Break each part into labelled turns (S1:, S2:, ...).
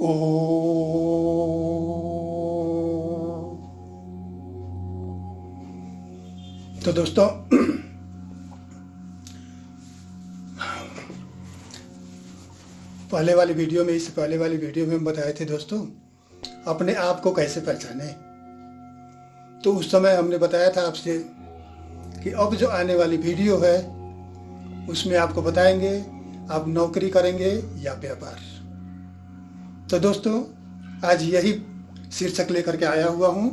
S1: ओ तो दोस्तों पहले वाली वीडियो में इससे पहले वाली वीडियो में हम बताए थे दोस्तों अपने आप को कैसे पहचाने। तो उस समय हमने बताया था आपसे कि अब जो आने वाली वीडियो है उसमें आपको बताएंगे आप नौकरी करेंगे या व्यापार। तो दोस्तों आज यही शीर्षक लेकर के आया हुआ हूँ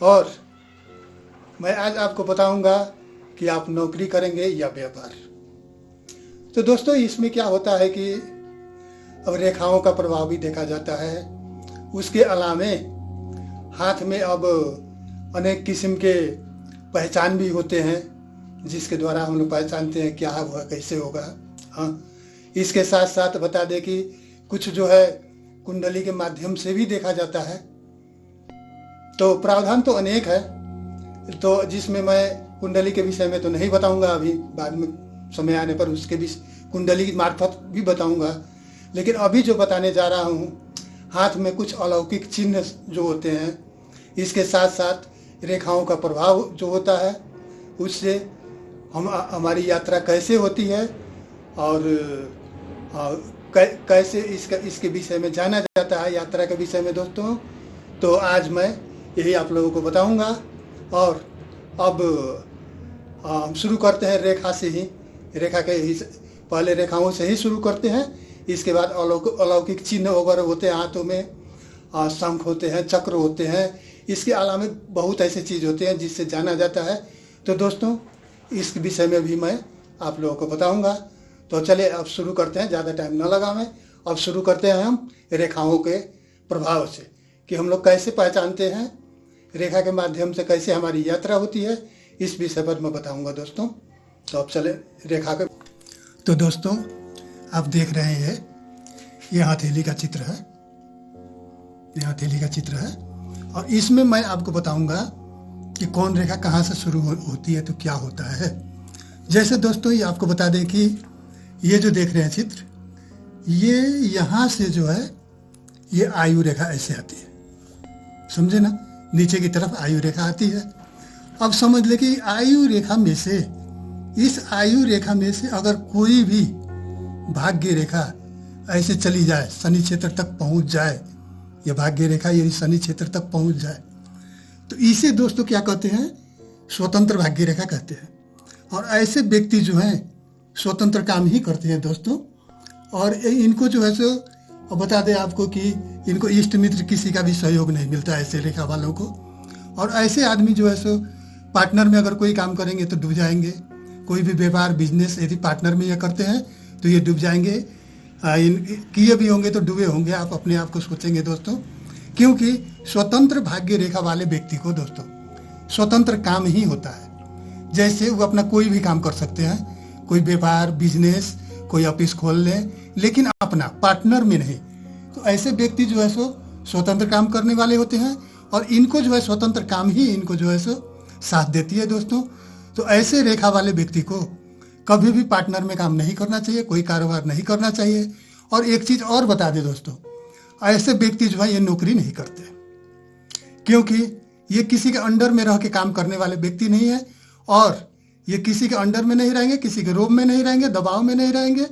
S1: और मैं आज आपको बताऊंगा कि आप नौकरी करेंगे या व्यापार। तो दोस्तों इसमें क्या होता है कि अब रेखाओं का प्रभाव भी देखा जाता है, उसके अलावे हाथ में अब अनेक किस्म के पहचान भी होते हैं जिसके द्वारा हम लोग पहचानते हैं क्या हुआ कैसे होगा। हाँ, इसके साथ साथ बता दें कि कुछ जो है कुंडली के माध्यम से भी देखा जाता है। तो प्रावधान तो अनेक है, तो जिसमें मैं कुंडली के विषय में तो नहीं बताऊंगा, अभी बाद में समय आने पर उसके भी कुंडली की मार्फत भी बताऊंगा। लेकिन अभी जो बताने जा रहा हूँ हाथ में कुछ अलौकिक चिन्ह जो होते हैं, इसके साथ साथ रेखाओं का प्रभाव जो होता है उससे हमारी यात्रा कैसे होती है और कैसे इसके विषय में जाना जाता है यात्रा के विषय में दोस्तों। तो आज मैं यही आप लोगों को बताऊंगा और अब हम शुरू करते हैं रेखा से ही, रेखा के ही पहले रेखाओं से ही शुरू करते हैं। इसके बाद अलौकिक चिन्ह वगैरह होते हैं हाथों में, शंख होते हैं, चक्र होते हैं, इसके अलावा बहुत ऐसे चीज़ होते हैं जिससे जाना जाता है। तो दोस्तों इस विषय में भी मैं आप लोगों को बताऊंगा। तो चलिए अब शुरू करते हैं, ज़्यादा टाइम ना लगावें। अब शुरू करते हैं हम रेखाओं के प्रभाव से कि हम लोग कैसे पहचानते हैं, रेखा के माध्यम से कैसे हमारी यात्रा होती है, इस विषय पर मैं बताऊंगा दोस्तों। तो अब चले रेखा के। तो दोस्तों आप देख रहे हैं ये हथेली का चित्र है, ये हथेली का चित्र है और इसमें मैं आपको बताऊंगा कि कौन रेखा कहाँ से शुरू होती है तो क्या होता है। जैसे दोस्तों ये आपको बता दें कि ये जो देख रहे हैं चित्र, ये यहाँ से जो है ये आयु रेखा ऐसे आती है, समझे ना, नीचे की तरफ आयु रेखा आती है। अब समझ ले कि आयु रेखा में से, इस आयु रेखा में से अगर कोई भी भाग्य रेखा ऐसे चली जाए, शनि क्षेत्र तक पहुंच जाए, ये भाग्य रेखा यदि शनि क्षेत्र तक पहुंच जाए तो इसे दोस्तों क्या कहते हैं, स्वतंत्र भाग्य रेखा कहते हैं। और ऐसे व्यक्ति जो हैं स्वतंत्र काम ही करते हैं दोस्तों। और इनको जो है सो बता दें आपको कि इनको इष्ट मित्र किसी का भी सहयोग नहीं मिलता ऐसे रेखा वालों को। और ऐसे आदमी जो है सो पार्टनर में अगर कोई काम करेंगे तो डूब जाएंगे। कोई भी व्यापार बिजनेस यदि पार्टनर में ये करते हैं तो ये डूब जाएंगे। किए भी होंगे तो डूबे होंगे, आप अपने आप को सोचेंगे दोस्तों। क्योंकि स्वतंत्र भाग्य रेखा वाले व्यक्ति को दोस्तों स्वतंत्र काम ही होता है। जैसे वो अपना कोई भी काम कर सकते हैं, कोई व्यापार बिजनेस, कोई ऑफिस खोल लें, लेकिन अपना पार्टनर में नहीं। तो ऐसे व्यक्ति जो है सो स्वतंत्र काम करने वाले होते हैं और इनको जो है स्वतंत्र काम ही इनको जो है सो साथ देती है दोस्तों। तो ऐसे रेखा वाले व्यक्ति को कभी भी पार्टनर में काम नहीं करना चाहिए, कोई कारोबार नहीं करना चाहिए। और एक चीज और बता दें दोस्तों, ऐसे व्यक्ति जो है ये नौकरी नहीं करते, क्योंकि ये किसी के अंडर में रह के काम करने वाले व्यक्ति नहीं है और ये किसी के अंडर में नहीं रहेंगे, किसी के रोब में नहीं रहेंगे, दबाव में नहीं रहेंगे।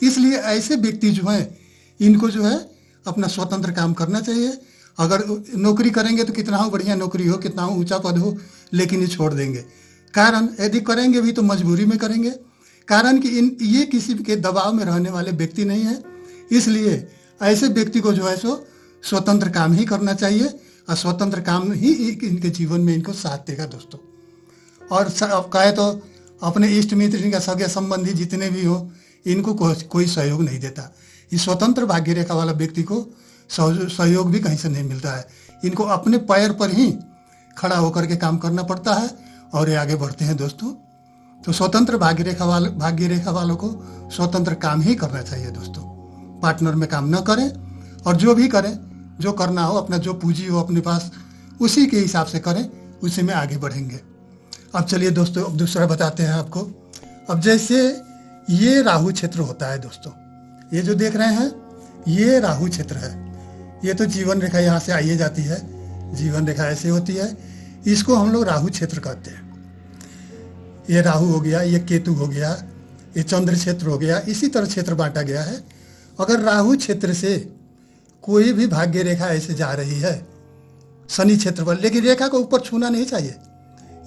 S1: इसलिए ऐसे व्यक्ति जो हैं इनको जो है अपना स्वतंत्र काम करना चाहिए। अगर नौकरी करेंगे तो कितना हो बढ़िया नौकरी हो, कितना हो ऊंचा पद हो, लेकिन ये छोड़ देंगे। कारण यदि करेंगे भी तो मजबूरी में करेंगे, कारण कि ये किसी के दबाव में रहने वाले व्यक्ति नहीं है। इसलिए ऐसे व्यक्ति को जो है सो स्वतंत्र काम ही करना चाहिए और स्वतंत्र काम ही इनके जीवन में इनको साथ देगा दोस्तों। और अब कहे तो अपने इष्ट मित्र, इनका सगे संबंधी जितने भी हो, इनको कोई सहयोग नहीं देता। इस स्वतंत्र भाग्य रेखा वाला व्यक्ति को सहयोग भी कहीं से नहीं मिलता है। इनको अपने पैर पर ही खड़ा होकर के काम करना पड़ता है और ये आगे बढ़ते हैं दोस्तों। तो स्वतंत्र भाग्य रेखा वालों को स्वतंत्र काम ही करना चाहिए दोस्तों। पार्टनर में काम न करें और जो भी करें, जो करना हो, अपना जो पूंजी हो अपने पास उसी के हिसाब से करें, उसी में आगे बढ़ेंगे। अब चलिए दोस्तों अब दूसरा बताते हैं आपको। अब जैसे ये राहु क्षेत्र होता है दोस्तों, ये जो देख रहे हैं ये राहु क्षेत्र है। ये तो जीवन रेखा यहाँ से आई जाती है, जीवन रेखा ऐसे होती है। इसको हम लोग राहु क्षेत्र कहते हैं। ये राहु हो गया, ये केतु हो गया, ये चंद्र क्षेत्र हो गया, इसी तरह क्षेत्र बांटा गया है। अगर राहु क्षेत्र से कोई भी भाग्य रेखा ऐसे जा रही है शनि क्षेत्र पर, लेकिन रेखा को ऊपर छूना नहीं चाहिए।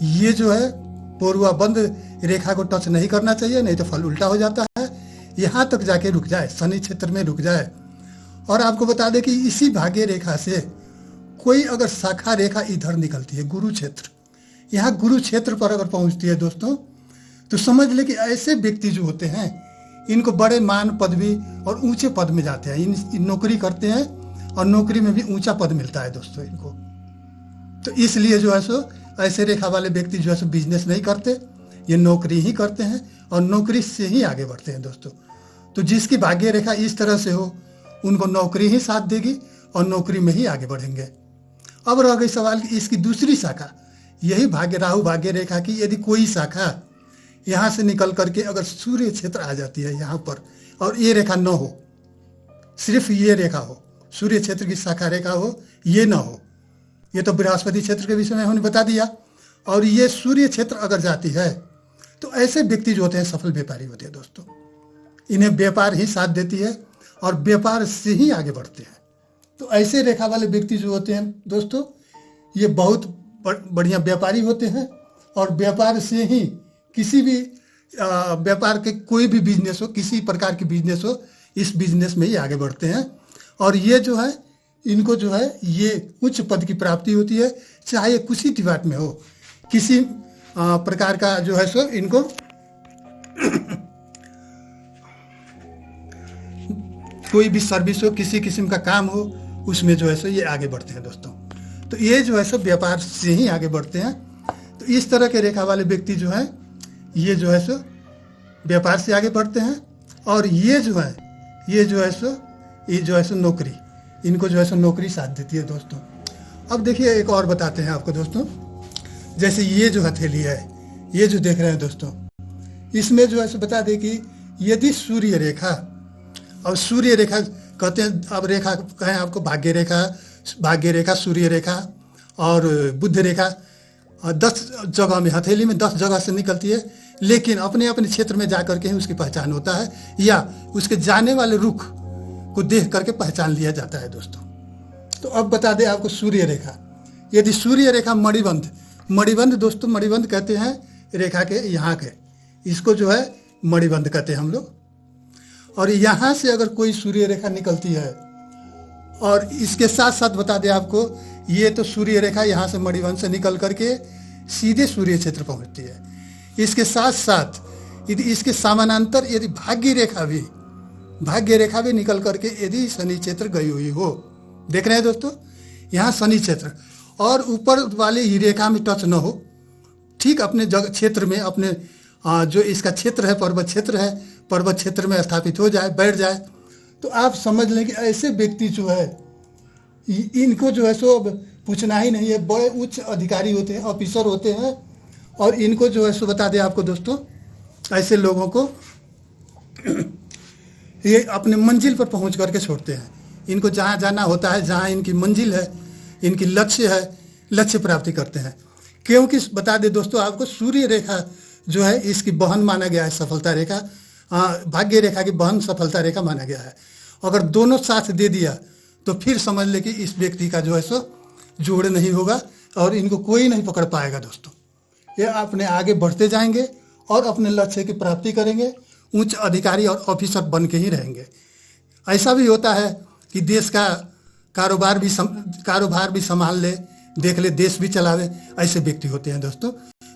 S1: ये जो है पूर्वाबंध रेखा को टच नहीं करना चाहिए, नहीं तो फल उल्टा हो जाता है। यहाँ तक जाके रुक जाए, शनि क्षेत्र में रुक जाए। और आपको बता दें कि इसी भाग्य रेखा से कोई अगर शाखा रेखा इधर निकलती है, गुरु क्षेत्र, यहाँ गुरु क्षेत्र पर अगर पहुँचती है दोस्तों, तो समझ ले कि ऐसे व्यक्ति जो होते हैं इनको बड़े मान पदवी और ऊंचे पद में जाते हैं। इन नौकरी करते हैं और नौकरी में भी ऊंचा पद मिलता है दोस्तों इनको। तो इसलिए जो है सो ऐसे रेखा वाले व्यक्ति जो है सो बिजनेस नहीं करते, ये नौकरी ही करते हैं और नौकरी से ही आगे बढ़ते हैं दोस्तों। तो जिसकी भाग्य रेखा इस तरह से हो उनको नौकरी ही साथ देगी और नौकरी में ही आगे बढ़ेंगे। अब रह गई सवाल कि इसकी दूसरी शाखा, यही भाग्य राहु भाग्य रेखा की यदि कोई शाखा यहाँ से निकल करके अगर सूर्य क्षेत्र आ जाती है यहाँ पर, और ये रेखा न हो, सिर्फ ये रेखा हो, सूर्य क्षेत्र की शाखा रेखा हो, ये ना हो, ये तो बृहस्पति क्षेत्र के विषय में हमने बता दिया, और ये सूर्य क्षेत्र अगर जाती है तो ऐसे व्यक्ति जो होते हैं सफल व्यापारी होते हैं दोस्तों। इन्हें व्यापार ही साथ देती है और व्यापार से ही आगे बढ़ते हैं। तो ऐसे रेखा वाले व्यक्ति जो होते हैं दोस्तों, ये बहुत बढ़िया व्यापारी होते हैं और व्यापार से ही किसी भी व्यापार के कोई भी बिजनेस हो, किसी प्रकार की बिजनेस हो, इस बिजनेस में ही आगे बढ़ते हैं। और ये जो है इनको जो है ये उच्च पद की प्राप्ति होती है, चाहे कुछ ही डिपार्ट में हो, किसी प्रकार का जो है सो इनको कोई भी सर्विस हो, किसी किस्म का काम हो, उसमें जो है सो ये आगे बढ़ते हैं दोस्तों। तो ये जो है सो व्यापार से ही आगे बढ़ते हैं। तो इस तरह के रेखा वाले व्यक्ति जो है ये जो है सो व्यापार से आगे बढ़ते हैं। और ये जो है सो नौकरी, इनको जो है सो नौकरी साथ देती है दोस्तों। अब देखिए एक और बताते हैं आपको दोस्तों, जैसे ये जो हथेली है, ये जो देख रहे हैं दोस्तों, इसमें जो है सो बता दें कि यदि सूर्य रेखा, अब सूर्य रेखा कहते हैं, अब रेखा कहें आपको भाग्य रेखा, सूर्य रेखा और बुध रेखा 10 जगह में, हथेली में 10 जगह से निकलती है, लेकिन अपने अपने क्षेत्र में जा करके ही उसकी पहचान होता है, या उसके जाने वाले रुख को देख करके पहचान लिया जाता है दोस्तों। तो अब बता दें आपको सूर्य रेखा, यदि सूर्य रेखा मणिबंध दोस्तों, मणिबंध कहते हैं रेखा के यहाँ के, इसको जो है मणिबंध कहते हैं हम लोग। और यहाँ से अगर कोई सूर्य रेखा निकलती है, और इसके साथ साथ बता दें आपको, ये तो सूर्य रेखा यहाँ से मणिबंध से निकल करके सीधे सूर्य क्षेत्र पहुँचती है। इसके साथ साथ यदि इसके समानांतर यदि भाग्य रेखा भी निकल करके यदि शनि क्षेत्र गई हुई हो, देख रहे हैं दोस्तों, यहाँ शनि क्षेत्र और ऊपर वाले ही रेखा में टच न हो, ठीक अपने जगह क्षेत्र में, अपने जो इसका क्षेत्र है पर्वत क्षेत्र में स्थापित हो जाए, बैठ जाए, तो आप समझ लें कि ऐसे व्यक्ति जो है इनको जो है सो पूछना ही नहीं है, बड़े उच्च अधिकारी होते हैं, ऑफिसर होते हैं, और इनको जो है सो बता दें आपको दोस्तों, ऐसे लोगों को ये अपने मंजिल पर पहुंच करके छोड़ते हैं। इनको जहाँ जाना होता है, जहाँ इनकी मंजिल है, इनकी लक्ष्य प्राप्ति करते हैं। क्योंकि बता दें दोस्तों आपको, सूर्य रेखा जो है इसकी बहन माना गया है, सफलता रेखा, भाग्य रेखा की बहन सफलता रेखा माना गया है। अगर दोनों साथ दे दिया तो फिर समझ ले कि इस व्यक्ति का जो है सो जोड़ नहीं होगा और इनको कोई नहीं पकड़ पाएगा दोस्तों। ये अपने आगे बढ़ते जाएंगे और अपने लक्ष्य की प्राप्ति करेंगे, उच्च अधिकारी और ऑफिसर बन के ही रहेंगे। ऐसा भी होता है कि देश का कारोबार भी संभाल ले, देख ले, देश भी चलावे, ऐसे व्यक्ति होते हैं दोस्तों।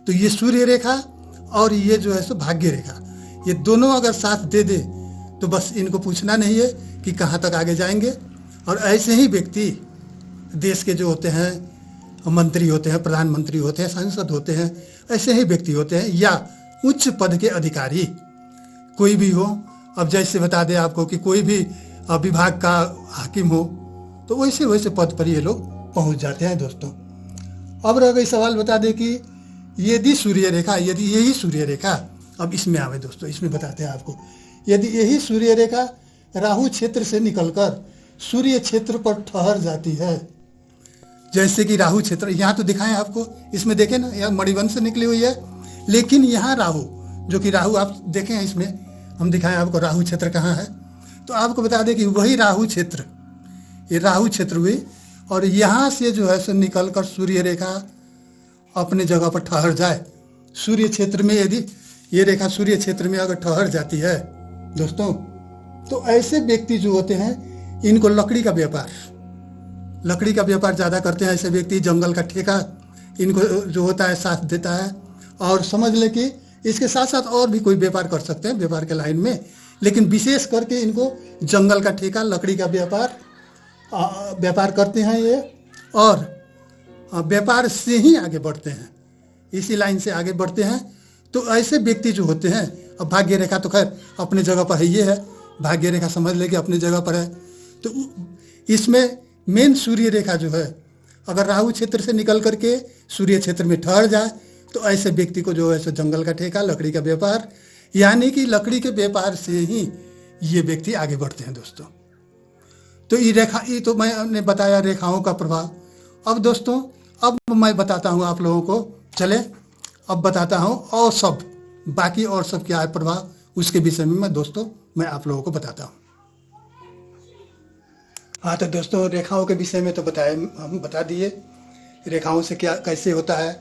S1: तो ये सूर्य रेखा और ये जो है सो भाग्य रेखा, ये दोनों अगर साथ दे दे तो बस इनको पूछना नहीं है कि कहाँ तक आगे जाएंगे। और ऐसे ही व्यक्ति देश के जो होते हैं, मंत्री होते हैं, प्रधानमंत्री होते हैं, सांसद होते हैं, ऐसे ही व्यक्ति होते हैं, या उच्च पद के अधिकारी कोई भी हो। अब जैसे बता दें आपको कि कोई भी विभाग का हाकिम हो, तो वैसे पद पर ये लोग पहुंच जाते हैं दोस्तों। अब रह गई सवाल, बता दें कि यदि यही सूर्य रेखा, अब इसमें आवे दोस्तों, इसमें बताते हैं आपको, यदि यही सूर्य रेखा राहु क्षेत्र से निकलकर सूर्य क्षेत्र पर ठहर जाती है। जैसे कि राहु क्षेत्र, यहाँ तो दिखाएं आपको, इसमें देखें ना, यह मणिबंध से निकली हुई है, लेकिन यहाँ राहु, जो कि राहु आप देखें, इसमें हम दिखाएं आपको राहु क्षेत्र कहाँ है। तो आपको बता दें कि वही राहु क्षेत्र, ये राहु क्षेत्र हुई, और यहाँ से जो है सो निकल कर सूर्य रेखा अपने जगह पर ठहर जाए। सूर्य क्षेत्र में यदि ये रेखा सूर्य क्षेत्र में अगर ठहर जाती है दोस्तों, तो ऐसे व्यक्ति जो होते हैं, इनको लकड़ी का व्यापार ज़्यादा करते हैं। ऐसे व्यक्ति जंगल का ठेका इनको जो होता है साथ देता है, और समझ ले कि इसके साथ साथ और भी कोई व्यापार कर सकते हैं व्यापार के लाइन में, लेकिन विशेष करके इनको जंगल का ठेका, लकड़ी का व्यापार करते हैं ये, और व्यापार से ही आगे बढ़ते हैं, इसी लाइन से आगे बढ़ते हैं। तो ऐसे व्यक्ति जो होते हैं, अब भाग्य रेखा तो खैर अपने जगह पर है, ये है भाग्य रेखा, समझ ले कि अपनी जगह पर है। तो इसमें मेन सूर्य रेखा जो है, अगर राहु क्षेत्र से निकल करके सूर्य क्षेत्र में ठहर जाए, तो ऐसे व्यक्ति को जो है सो जंगल का ठेका, लकड़ी का व्यापार, यानी कि लकड़ी के व्यापार से ही ये व्यक्ति आगे बढ़ते हैं दोस्तों। तो ये तो मैंने बताया रेखाओं का प्रभाव। अब दोस्तों, अब मैं बताता हूँ आप लोगों को, चले अब बताता हूँ और सब बाकी और सब क्या है प्रभाव, उसके विषय में मैं आप लोगों को बताता हूँ। हाँ तो दोस्तों, रेखाओं के विषय में तो हम बता दिए रेखाओं से क्या कैसे होता है।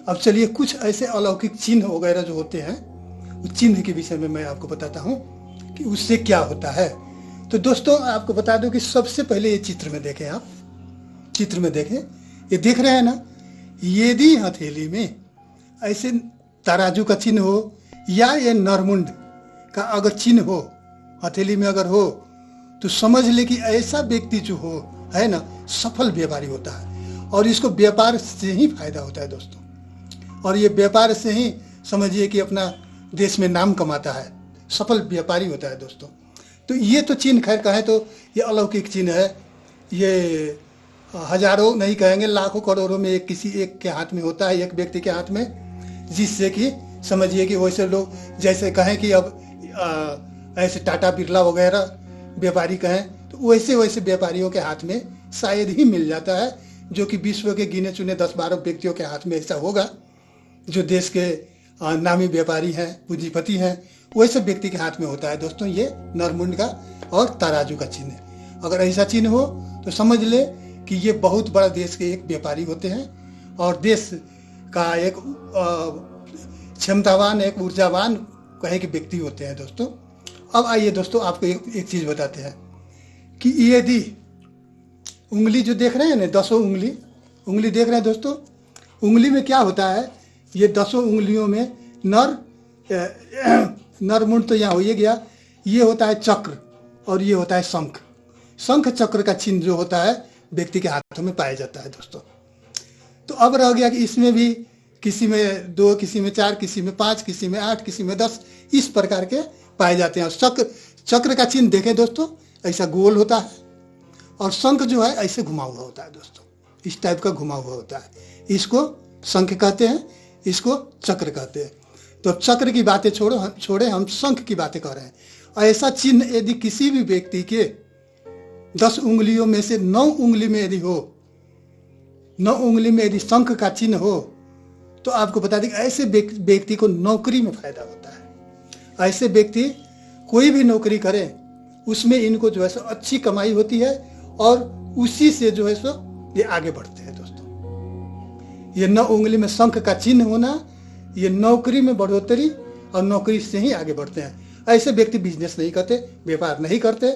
S1: अब चलिए कुछ ऐसे अलौकिक चिन्ह वगैरह जो होते हैं, उस चिन्ह के विषय में मैं आपको बताता हूँ कि उससे क्या होता है। तो दोस्तों, आपको बता दूं कि सबसे पहले ये चित्र में देखें, आप चित्र में देखें, ये देख रहे हैं ना, यदि हथेली में ऐसे तराजू का चिन्ह हो, या ये नरमुंड का अगर चिन्ह हो, हथेली में अगर हो, तो समझ ले कि ऐसा व्यक्ति जो हो है ना, सफल व्यापारी होता है, और इसको व्यापार से ही फायदा होता है दोस्तों। और ये व्यापार से ही समझिए कि अपना देश में नाम कमाता है, सफल व्यापारी होता है दोस्तों। तो ये तो चिन्ह खैर कहें तो ये अलौकिक चिन्ह है, ये हजारों नहीं कहेंगे, लाखों करोड़ों में किसी एक के हाथ में होता है, एक व्यक्ति के हाथ में, जिससे कि समझिए कि वैसे लोग जैसे कहें कि अब ऐसे टाटा बिरला वगैरह व्यापारी कहें, तो वैसे व्यापारियों के हाथ में शायद ही मिल जाता है, जो कि विश्व के गिने चुने 10-12 व्यक्तियों के हाथ में ऐसा होगा, जो देश के नामी व्यापारी हैं, पूंजीपति हैं, वैसे व्यक्ति के हाथ में होता है दोस्तों ये नरमुंड का और तराजू का चिन्ह। अगर ऐसा चिन्ह हो तो समझ ले कि ये बहुत बड़ा देश के एक व्यापारी होते हैं, और देश का एक क्षमतावान, एक ऊर्जावान कहे कि व्यक्ति होते हैं दोस्तों। अब आइए दोस्तों, आपको एक चीज़ बताते हैं कि यदि उंगली जो देख रहे हैं ना, 10 उंगली देख रहे हैं दोस्तों, उंगली में क्या होता है, ये 10 उंगलियों में नरमुंड तो यहाँ हो ही गया, ये होता है चक्र और ये होता है शंख। शंख चक्र का चिन्ह जो होता है व्यक्ति के हाथों में पाया जाता है दोस्तों। तो अब रह गया कि इसमें भी किसी में 2, किसी में 4, किसी में 5, किसी में 8, किसी में 10, इस प्रकार के पाए जाते हैं। चक्र का चिन्ह देखें दोस्तों, ऐसा गोल होता है, और शंख जो है ऐसे घुमा हुआ होता है दोस्तों, इस टाइप का घुमा हुआ होता है। इसको शंख कहते हैं, इसको चक्र कहते हैं। तो चक्र की बातें छोड़े हम शंख की बातें कर रहे हैं। ऐसा चिन्ह यदि किसी भी व्यक्ति के 10 उंगलियों में से 9 उंगली में यदि हो, 9 उंगली में यदि शंख का चिन्ह हो, तो आपको बता दें कि ऐसे व्यक्ति को नौकरी में फायदा होता है। ऐसे व्यक्ति कोई भी नौकरी करें, उसमें इनको जो है सो अच्छी कमाई होती है, और उसी से जो है सो ये आगे बढ़ते हैं दोस्तों। ये 9 उंगली में शंख का चिन्ह होना, ये नौकरी में बढ़ोतरी, और नौकरी से ही आगे बढ़ते हैं। ऐसे व्यक्ति बिजनेस नहीं करते, व्यापार नहीं करते,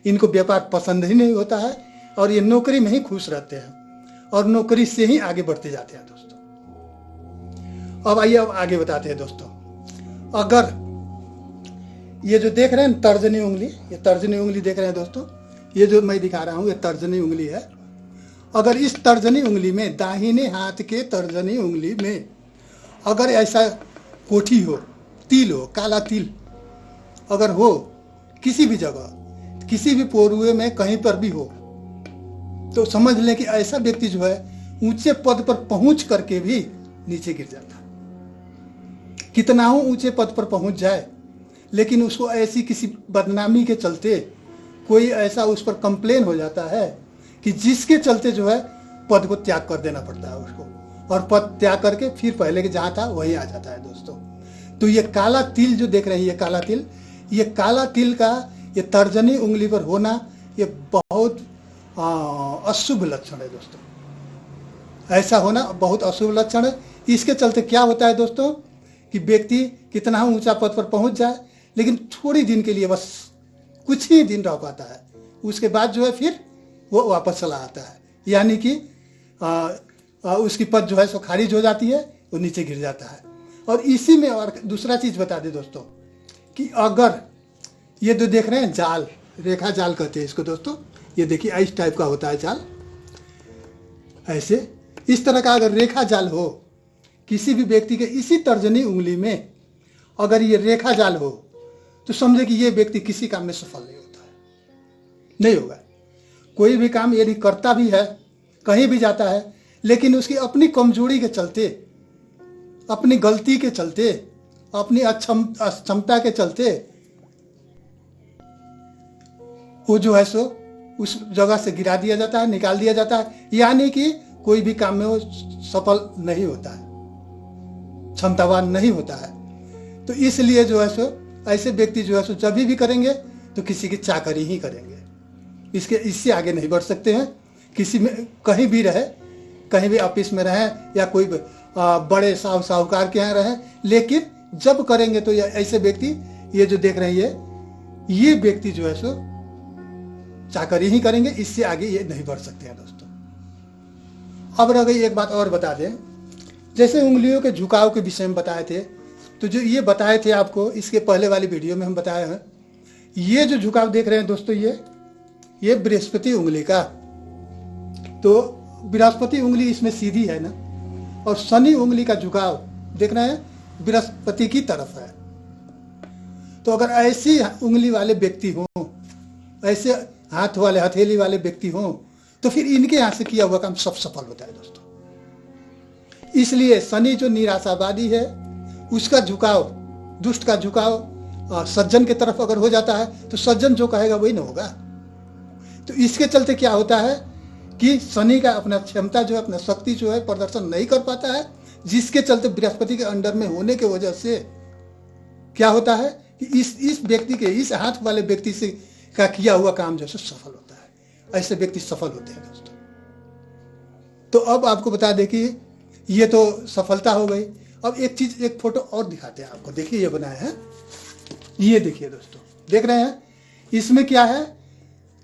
S1: इनको व्यापार पसंद ही नहीं होता है, और ये नौकरी में ही खुश रहते हैं, और नौकरी से ही आगे बढ़ते जाते हैं दोस्तों। अब आइए अब आगे बताते हैं दोस्तों। अगर ये जो देख रहे हैं तर्जनी उंगली, ये तर्जनी उंगली देख रहे हैं दोस्तों, ये जो मैं दिखा रहा हूँ ये तर्जनी उंगली है। अगर इस तर्जनी उंगली में, दाहिने हाथ के तर्जनी उंगली में अगर ऐसा कोठी हो, तिल हो, काला तिल अगर हो किसी भी जगह, किसी भी पोरुए में कहीं पर भी हो, तो समझ लें कि ऐसा व्यक्ति जो है ऊंचे पद पर पहुंच करके भी नीचे गिर जाता है। कितना हो ऊंचे पद पर पहुंच जाए, लेकिन उसको ऐसी किसी बदनामी के चलते कोई ऐसा उस पर कंप्लेन हो जाता है कि जिसके चलते जो है पद को त्याग कर देना पड़ता है उसको, और पद त्याग करके फिर पहले के जहाँ था वहीं आ जाता है दोस्तों। तो ये काला तिल जो देख रहे हैं, ये काला तिल का ये तर्जनी उंगली पर होना ये बहुत अशुभ लक्षण है दोस्तों। ऐसा होना बहुत अशुभ लक्षण है। इसके चलते क्या होता है दोस्तों कि व्यक्ति कितना ऊंचा पद पर पहुंच जाए, लेकिन थोड़ी दिन के लिए, बस कुछ ही दिन रह पाता है, उसके बाद जो है फिर वो वापस चला आता है, यानी कि उसकी पद जो है सो खारिज हो जाती है, वो नीचे गिर जाता है। और इसी में और दूसरा चीज बता दें दोस्तों कि अगर ये जो देख रहे हैं जाल, रेखा जाल कहते हैं इसको दोस्तों, ये देखिए इस टाइप का होता है जाल, ऐसे इस तरह का अगर रेखा जाल हो किसी भी व्यक्ति के इसी तर्जनी उंगली में, अगर ये रेखा जाल हो तो समझे कि ये व्यक्ति किसी काम में सफल नहीं होता है, नहीं होगा। कोई भी काम यदि करता भी है, कहीं भी जाता है, लेकिन उसकी अपनी कमजोरी के चलते, अपनी गलती के चलते, अपनी अक्षमता के चलते वो जो है सो उस जगह से गिरा दिया जाता है, निकाल दिया जाता है, यानी कि कोई भी काम में वो सफल नहीं होता है, क्षमतावान नहीं होता है। तो इसलिए जो है सो ऐसे व्यक्ति जो है सो जब भी करेंगे तो किसी की चाकरी ही करेंगे, इससे आगे नहीं बढ़ सकते हैं। किसी में कहीं भी रहे, कहीं भी ऑफिस में रहे या कोई बड़े साहूकार के यहाँ रहे, लेकिन जब करेंगे तो ऐसे व्यक्ति, ये जो देख रहे हैं ये व्यक्ति जो है सो चाकरी ही करेंगे, इससे आगे ये नहीं बढ़ सकते हैं दोस्तों। अब रह गई एक बात और बता दें, जैसे उंगलियों के झुकाव के विषय में बताए थे, तो जो ये बताए थे आपको इसके पहले वाली वीडियो में हम बताए हैं, ये जो झुकाव देख रहे हैं दोस्तों, ये बृहस्पति उंगली का, तो बृहस्पति उंगली इसमें सीधी है ना, और शनि उंगली का झुकाव देख रहे हैं बृहस्पति की तरफ है। तो अगर ऐसी उंगली वाले व्यक्ति हों, ऐसे हाथ वाले हथेली वाले व्यक्ति हों, तो फिर इनके यहाँ से किया हुआ काम सब सफल होता है दोस्तों। इसलिए शनि जो निराशावादी है उसका झुकाव, दुष्ट का झुकाव सज्जन की तरफ अगर हो जाता है तो सज्जन जो कहेगा वही ना होगा। तो इसके चलते क्या होता है कि शनि का अपना क्षमता जो है, अपना शक्ति जो है प्रदर्शन नहीं कर पाता है, जिसके चलते बृहस्पति के अंडर में होने की वजह से क्या होता है कि इस व्यक्ति के, इस हाथ वाले व्यक्ति से का किया हुआ काम जो है सफल होता है। ऐसे व्यक्ति सफल होते हैं दोस्तों। तो अब आपको बता दें कि ये तो सफलता हो गई। अब एक चीज, एक फोटो और दिखाते हैं आपको। देखिए ये बनाया है, ये देखिए दोस्तों, देख रहे हैं इसमें क्या है,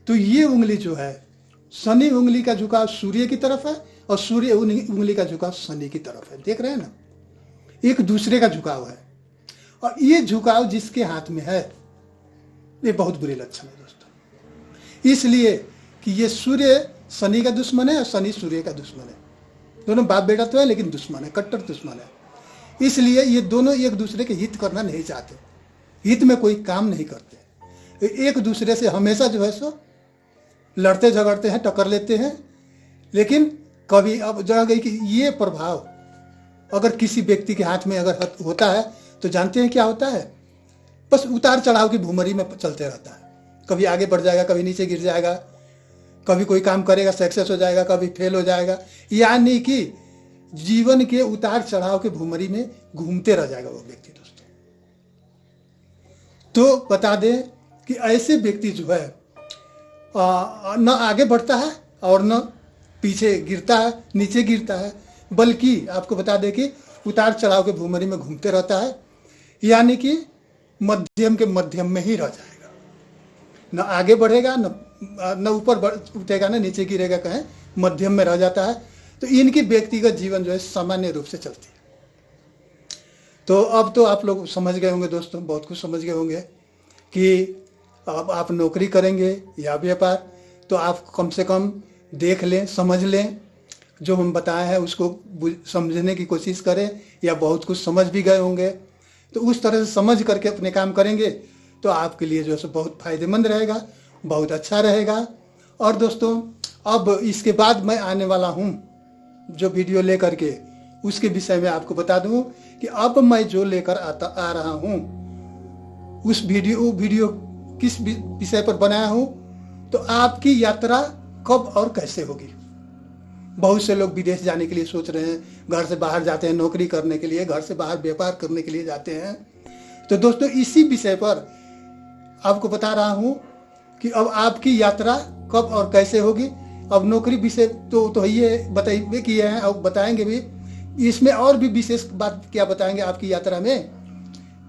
S1: तो ये उंगली जो है शनि उंगली का झुकाव सूर्य की तरफ है और सूर्य उंगली का झुकाव शनि की तरफ है। देख रहे हैं ना, एक दूसरे का झुकाव है, और ये झुकाव जिसके हाथ में है ये बहुत बुरे लक्षण है दोस्तों। इसलिए कि ये सूर्य शनि का दुश्मन है और शनि सूर्य का दुश्मन है। दोनों बाप बेटा तो है लेकिन दुश्मन है, कट्टर दुश्मन है। इसलिए ये दोनों एक दूसरे के हित करना नहीं चाहते, हित में कोई काम नहीं करते, एक दूसरे से हमेशा जो है सो लड़ते झगड़ते हैं, टक्कर लेते हैं। लेकिन कभी अब जगह गई कि ये प्रभाव अगर किसी व्यक्ति के हाथ में अगर होता है तो जानते हैं क्या होता है, बस उतार चढ़ाव की भूमरी में चलते रहता है। कभी आगे बढ़ जाएगा, कभी नीचे गिर जाएगा, कभी कोई काम करेगा सक्सेस हो जाएगा, कभी फेल हो जाएगा, यानी कि जीवन के उतार चढ़ाव के भूमरी में घूमते रह जाएगा वो व्यक्ति दोस्तों। तो बता दें कि ऐसे व्यक्ति जो है न आगे बढ़ता है और न पीछे गिरता है, नीचे गिरता है, बल्कि आपको बता दें कि उतार चढ़ाव के भूमरी में घूमते रहता है, यानी कि मध्यम के मध्यम में ही रह जाएगा। न आगे बढ़ेगा, न ऊपर उठेगा, न नीचे गिरेगा, कहें मध्यम में रह जाता है। तो इनकी व्यक्तिगत जीवन जो है सामान्य रूप से चलती है। तो अब तो आप लोग समझ गए होंगे दोस्तों, बहुत कुछ समझ गए होंगे कि अब आप नौकरी करेंगे या व्यापार, तो आप कम से कम देख लें, समझ लें, जो हम बताए हैं उसको समझने की कोशिश करें, या बहुत कुछ समझ भी गए होंगे तो उस तरह से समझ करके अपने काम करेंगे तो आपके लिए जो है सो बहुत फायदेमंद रहेगा, बहुत अच्छा रहेगा। और दोस्तों अब इसके बाद मैं आने वाला हूँ जो वीडियो लेकर के, उसके विषय में आपको बता दूं कि अब मैं जो लेकर आ रहा हूँ उस वीडियो किस विषय पर बनाया हूँ तो आपकी यात्रा कब और कैसे होगी। बहुत से लोग विदेश जाने के लिए सोच रहे हैं, घर से बाहर जाते हैं नौकरी करने के लिए, घर से बाहर व्यापार करने के लिए जाते हैं। तो दोस्तों इसी विषय पर आपको बता रहा हूं कि अब आपकी यात्रा कब और कैसे होगी। अब नौकरी विषय तो ये बताइए किए हैं, अब बताएंगे भी। इसमें और भी विशेष बात क्या बताएंगे आपकी यात्रा में।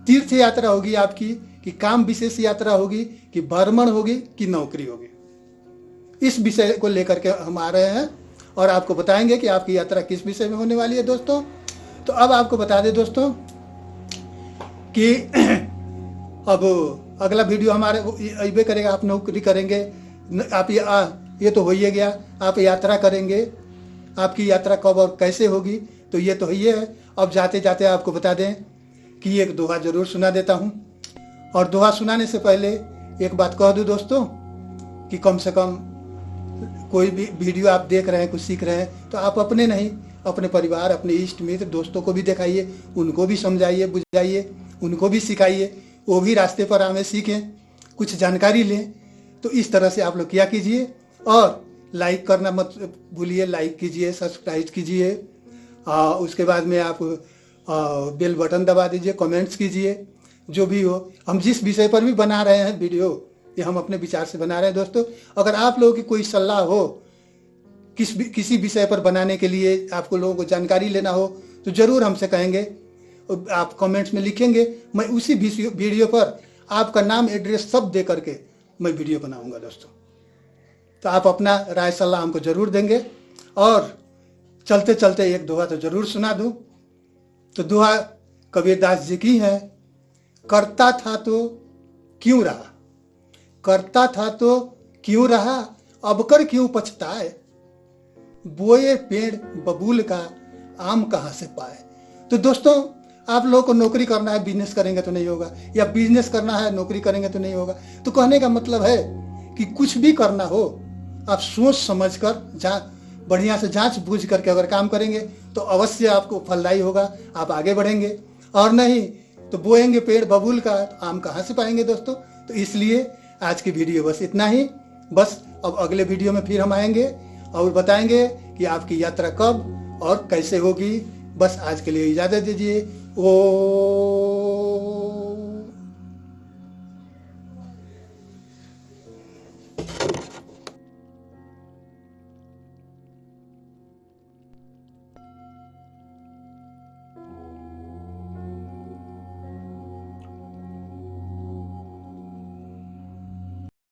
S1: तीर्थ यात्रा होगी आपकी, कि काम विशेष यात्रा होगी, कि भ्रमण होगी, कि नौकरी होगी। इस विषय को लेकर के हम आ रहे हैं और आपको बताएंगे कि आपकी यात्रा किस विषय में होने वाली है दोस्तों। तो अब आपको बता दें दोस्तों कि अब अगला वीडियो हमारे अबे करेगा, आप नौकरी करेंगे, आप ये तो हो ही गया, आप यात्रा करेंगे, आपकी यात्रा कब और कैसे होगी, तो ये तो ही है। अब जाते जाते आपको बता दें कि एक दोहा जरूर सुना देता हूँ। और दोहा सुनाने से पहले एक बात कह दूँ दोस्तों कि कम से कम कोई भी वीडियो आप देख रहे हैं, कुछ सीख रहे हैं, तो आप अपने नहीं, अपने परिवार, अपने इष्ट मित्र, दोस्तों को भी दिखाइए, उनको भी समझाइए, बुझाइए, उनको भी सिखाइए, वो भी रास्ते पर हमें सीखें, कुछ जानकारी लें। तो इस तरह से आप लोग किया कीजिए और लाइक करना मत भूलिए, लाइक कीजिए, सब्सक्राइब कीजिए। उसके बाद में आप बेल बटन दबा दीजिए, कमेंट्स कीजिए, जो भी हो। हम जिस विषय पर भी बना रहे हैं वीडियो, ये हम अपने विचार से बना रहे हैं दोस्तों। अगर आप लोगों की कोई सलाह हो किसी विषय पर बनाने के लिए, आपको लोगों को जानकारी लेना हो, तो जरूर हमसे कहेंगे, आप कमेंट्स में लिखेंगे। मैं उसी वीडियो पर आपका नाम, एड्रेस सब दे करके मैं वीडियो बनाऊंगा दोस्तों। तो आप अपना राय सलाह हमको जरूर देंगे। और चलते चलते एक दोहा तो जरूर सुना दूं। तो दोहा कबीरदास जी की है, करता था तो क्यों रहा, करता था तो क्यों रहा, अब कर क्यों पछताए, बोए पेड़ बबूल का आम कहां से पाए। तो दोस्तों आप लोगों को नौकरी करना है, बिजनेस करेंगे तो नहीं होगा, या बिजनेस करना है नौकरी करेंगे तो नहीं होगा। तो कहने का मतलब है कि कुछ भी करना हो, आप सोच समझ कर बढ़िया से जांच बूझ करके अगर काम करेंगे तो अवश्य आपको फलदायी होगा, आप आगे बढ़ेंगे। और नहीं तो बोएंगे पेड़ बबूल का आम कहाँ से पाएंगे दोस्तों। तो इसलिए आज की वीडियो बस इतना ही। बस अब अगले वीडियो में फिर हम आएंगे और बताएंगे कि आपकी यात्रा कब और कैसे होगी। बस आज के लिए इजाजत दीजिए। ओ